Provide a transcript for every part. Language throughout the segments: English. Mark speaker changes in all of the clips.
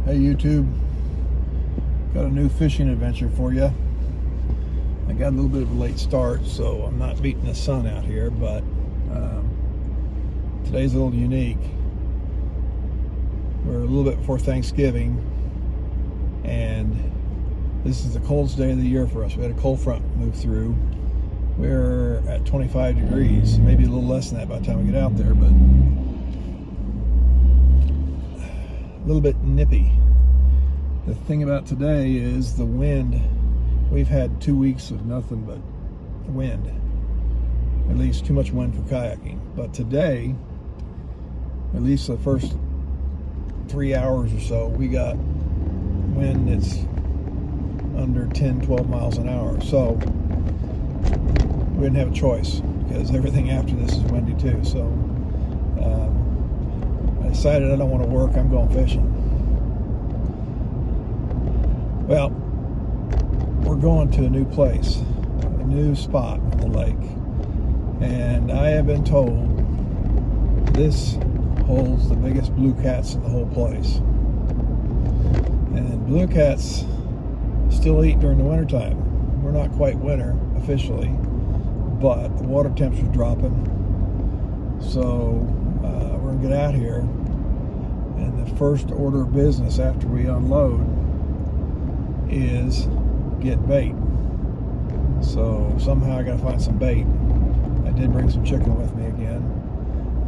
Speaker 1: Hey YouTube, got a new fishing adventure for you. I got a little bit of a late start, so I'm not beating the sun out here, but today's a little unique. We're a little bit before Thanksgiving, and this is the coldest day of the year for us. We had a cold front move through. We're at 25 degrees, maybe a little less than that by the time we get out there, but a little bit nippy. The thing about today is the wind. We've had 2 weeks of nothing but wind, at least too much wind for kayaking. But today, at least the first 3 hours or so, we got wind that's under 10-12 miles an hour. So we didn't have a choice because everything after this is windy too. So I decided I don't want to work, I'm going fishing. Well, we're going to a new place, a new spot on the lake, and I have been told this holds the biggest blue cats in the whole place. And blue cats still eat during the wintertime. We're not quite winter officially, but the water temps are dropping, so we're gonna get out here, and the first order of business after we unload is get bait. So somehow I gotta find some bait. I did bring some chicken with me again,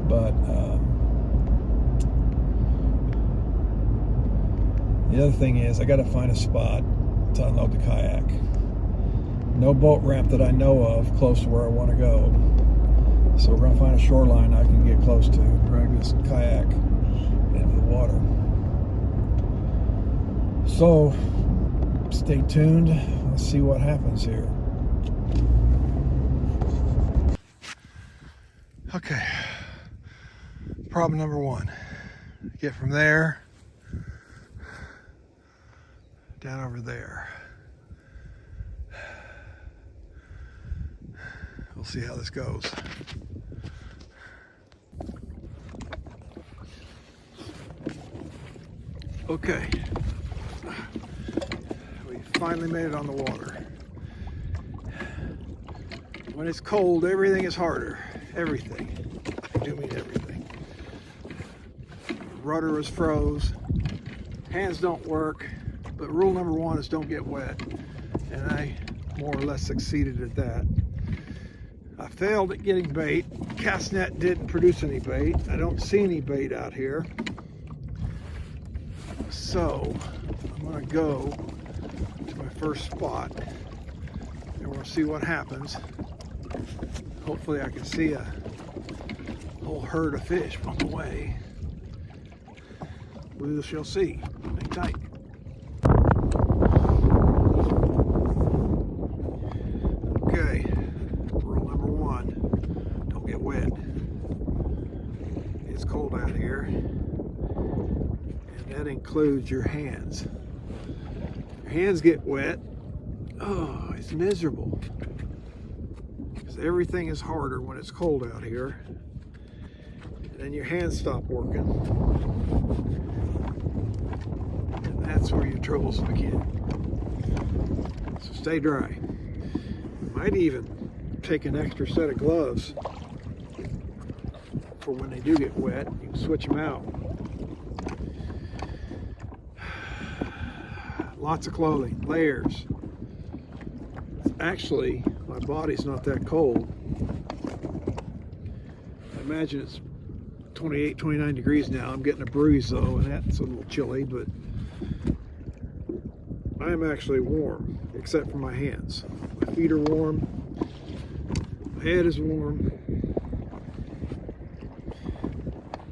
Speaker 1: but the other thing is I gotta find a spot to unload the kayak. No boat ramp that I know of close to where I want to go, so we're gonna find a shoreline I can get close to and drag this kayak into the water. So stay tuned. Let's see what happens here. Okay. Problem number one. Get from there down over there. We'll see how this goes. Okay. Finally made it on the water. When it's cold, everything is harder. Everything. I do mean everything. Rudder is froze. Hands don't work. But rule number one is don't get wet. And I more or less succeeded at that. I failed at getting bait. Cast net didn't produce any bait. I don't see any bait out here. So I'm gonna go to my first spot and we'll see what happens. Hopefully I can see a whole herd of fish on the way. We shall see. Hang tight. Okay, rule number one, don't get wet. It's cold out here, and that includes your hands. Your hands get wet, oh, it's miserable. Because everything is harder when it's cold out here. And then your hands stop working. And that's where your troubles begin. So stay dry. Might even take an extra set of gloves for when they do get wet. You can switch them out. Lots of clothing, layers. Actually, my body's not that cold. I imagine it's 28, 29 degrees now. I'm getting a breeze though, and that's a little chilly, but I'm actually warm, except for my hands. My feet are warm, my head is warm,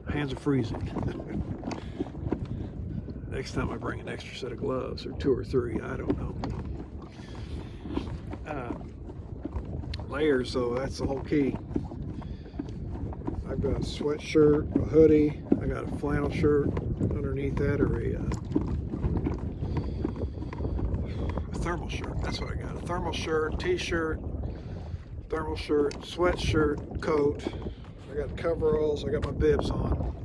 Speaker 1: my hands are freezing. Next time I bring an extra set of gloves, or 2 or 3, I don't know. Layers, so that's the whole key. I've got a sweatshirt, a hoodie, I got a flannel shirt underneath that, or a thermal shirt. That's what I got. A thermal shirt, t-shirt, thermal shirt, sweatshirt, coat. I got coveralls, I got my bibs on.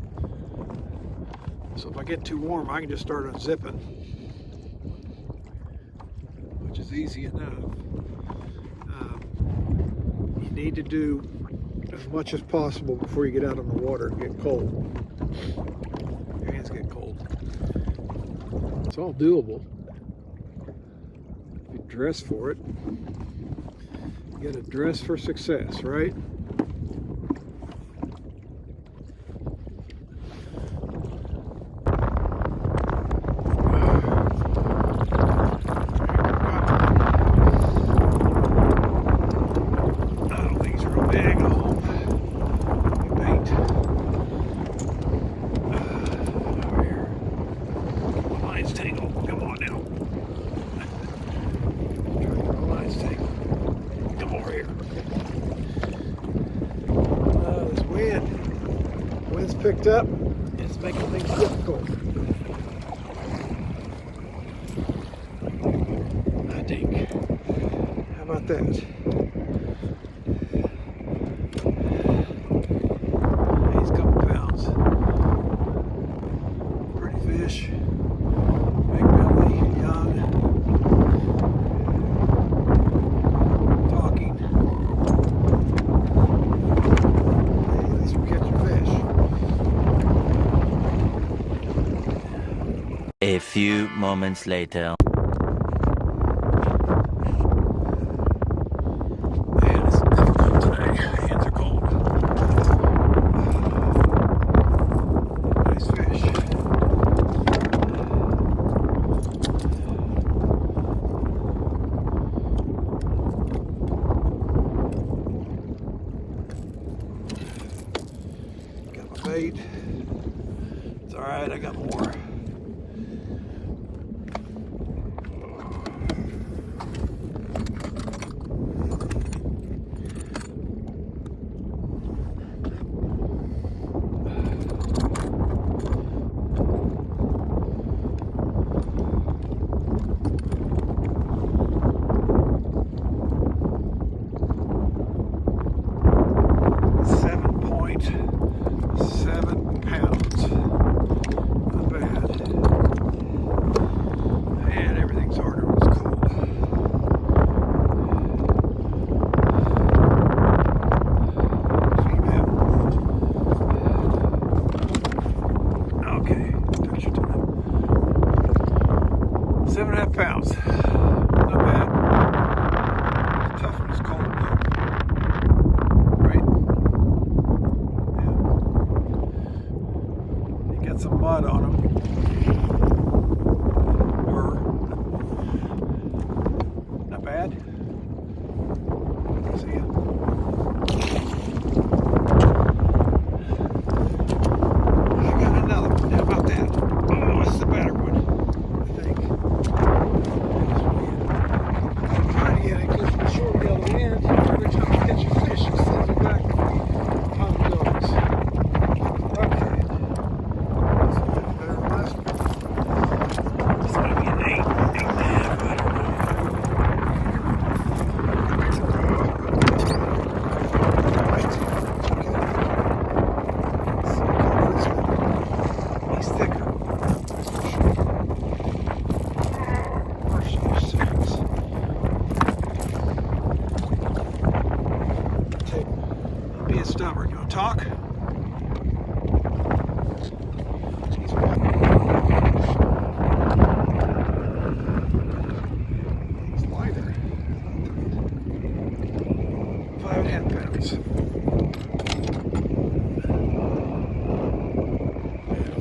Speaker 1: So if I get too warm, I can just start unzipping, which is easy enough. You need to do as much as possible before you get out on the water and get cold. Your hands get cold. It's all doable. If you dress for it. You gotta dress for success, right? Picked up, it's making things difficult. I think. How about that? He's a couple pounds. Pretty fish. Big belly, young. Talking. Hey, at least we're catching fish.
Speaker 2: A few moments later.
Speaker 1: Man, it's difficult today. Hands are cold. Nice fish. Got my bait. It's alright, I got more. Pounds. Not bad. The tough one is cold though. Right? Yeah. You get some mud on them. Not bad. See ya. I got another one. How about that? Oh, this is a better one, I think. Stubborn. You want to talk? He's lighter. 5.5 pounds.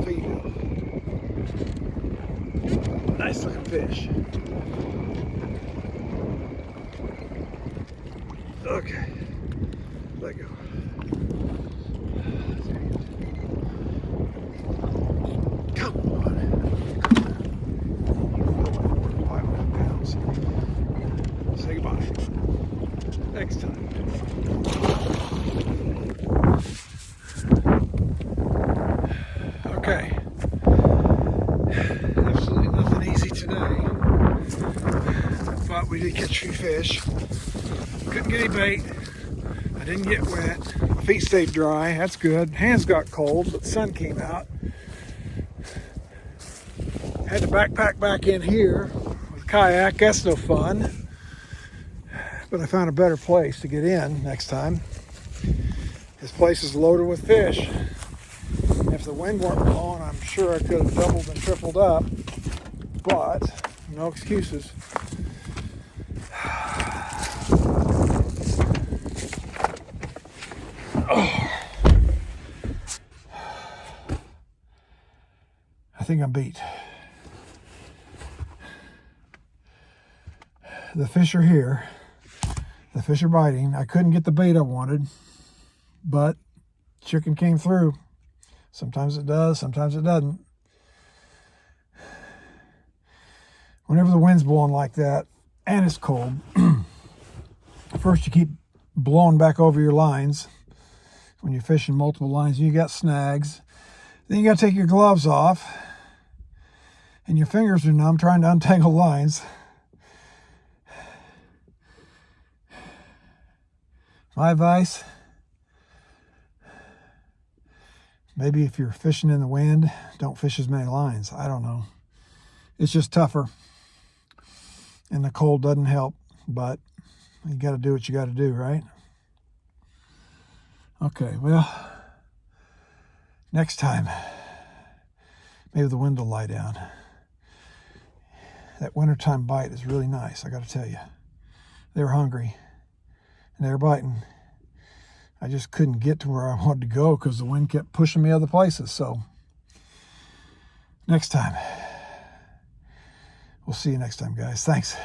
Speaker 1: Feed him. Nice looking fish. Okay. Let go. Come on. 500 pounds. Say goodbye. Next time. Okay. Absolutely nothing easy today. But we did catch 3 fish. Couldn't get any bait. I didn't get wet. My feet stayed dry. That's good. Hands got cold, but the sun came out. Had to backpack back in here with a kayak. That's no fun. But I found a better place to get in next time. This place is loaded with fish. If the wind weren't blowing, I'm sure I could have doubled and tripled up. But no excuses. I think I'm beat. The fish are here. The fish are biting. I couldn't get the bait I wanted, but chicken came through. Sometimes it does, sometimes it doesn't. Whenever the wind's blowing like that and it's cold, first you keep blowing back over your lines. When you're fishing multiple lines, you got snags. Then you got to take your gloves off, and your fingers are numb trying to untangle lines. My advice, maybe if you're fishing in the wind, don't fish as many lines. I don't know. It's just tougher. And the cold doesn't help, but you got to do what you got to do, right? Okay, well, next time, maybe the wind will lie down. That wintertime bite is really nice, I got to tell you. They were hungry, and they were biting. I just couldn't get to where I wanted to go because the wind kept pushing me other places. So, next time. We'll see you next time, guys. Thanks.